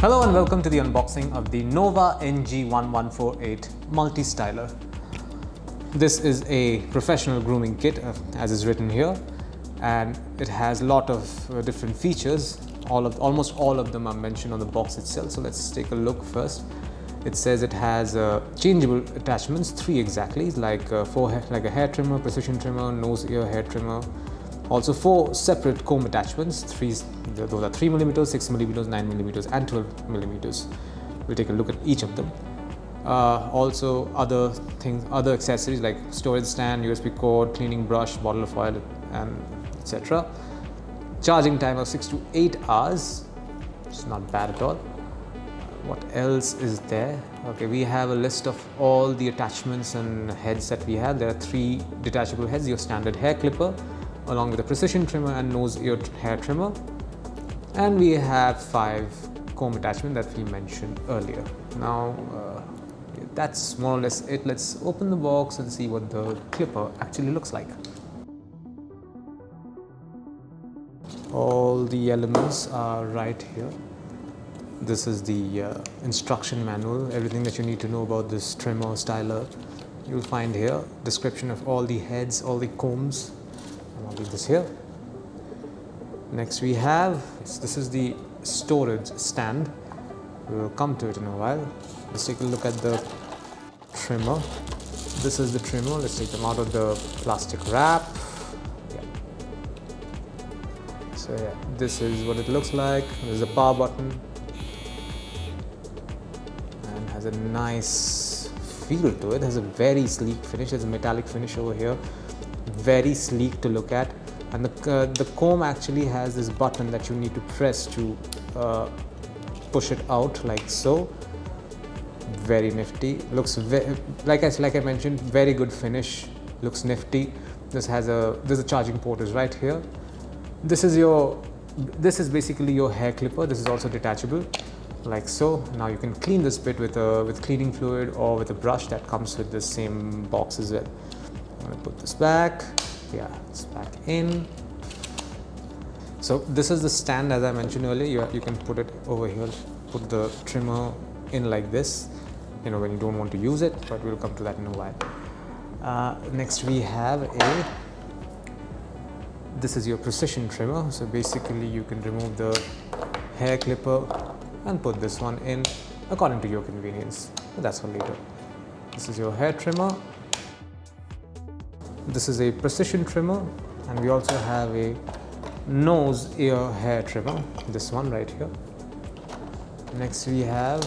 Hello and welcome to the unboxing of the Nova NG1148 multi-styler. This is a professional grooming kit as is written here, and it has a lot of different features. Almost all of them are mentioned on the box itself, so let's take a look first. It says it has changeable attachments, 3 exactly, like a hair trimmer, precision trimmer, nose ear hair trimmer. Also 4 separate comb attachments, those are 3mm, 6mm, 9mm and 12mm. We'll take a look at each of them. Also other accessories like storage stand, USB cord, cleaning brush, bottle of oil, and etc. Charging time of 6 to 8 hours, it's not bad at all. What else is there? Okay, we have a list of all the attachments and heads that we have. There are 3 detachable heads, your standard hair clipper, along with a precision trimmer and nose ear hair trimmer, and we have 5 comb attachment that we mentioned earlier. Now that's more or less it. Let's open the box and see what the clipper actually looks like. All the elements are right here. This is the instruction manual, everything that you need to know about this trimmer styler you'll find here. Description of all the heads, all the combs. I'll leave this here. Next we have, this is the storage stand. We'll come to it in a while. Let's take a look at the trimmer. This is the trimmer. Let's take them out of the plastic wrap. Yeah. So yeah, this is what it looks like. There's a power button and has a nice feel to it. Has a very sleek finish. There's a metallic finish over here. Very sleek to look at, and the comb actually has this button that you need to press to push it out like so. Very nifty. Looks like I mentioned, very good finish. Looks nifty. There's a charging port is right here. This is basically your hair clipper. This is also detachable like so. Now you can clean this bit with cleaning fluid or with a brush that comes with the same box as well. I'm going to put this back. Yeah, it's back in. So this is the stand, as I mentioned earlier. You can put it over here, put the trimmer in like this, you know, when you don't want to use it, but we'll come to that in a while. Next we have this is your precision trimmer. So basically you can remove the hair clipper and put this one in according to your convenience, but that's for later. This is your hair trimmer. This is a precision trimmer, and we also have a nose ear hair trimmer, this one right here. Next we have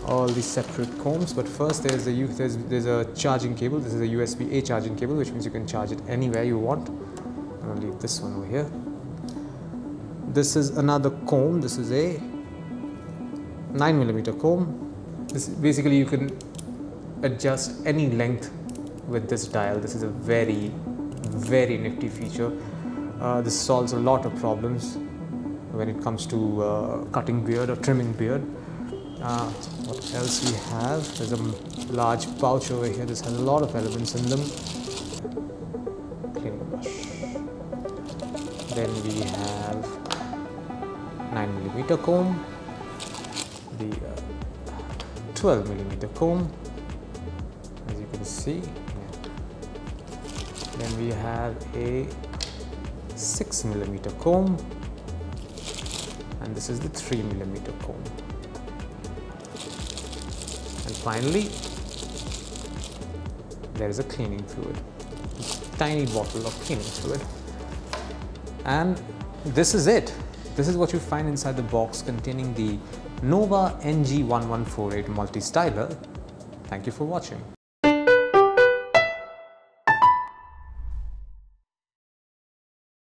all the separate combs, but first there's a charging cable. This is a USB-A charging cable, which means you can charge it anywhere you want. I'm going to leave this one over here. This is another comb. This is a 9mm comb. This basically you can adjust any length with this dial. This is a very nifty feature. This solves a lot of problems when it comes to cutting beard or trimming beard. What else we have? There's a large pouch over here. This has a lot of elements in them. Cleaning brush. Then we have 9mm comb, the 12mm comb, as you can see. Then we have a 6mm comb, and this is the 3mm comb. And finally, there is a cleaning fluid, a tiny bottle of cleaning fluid. And this is it. This is what you find inside the box containing the Nova NG1148 multi-styler. Thank you for watching.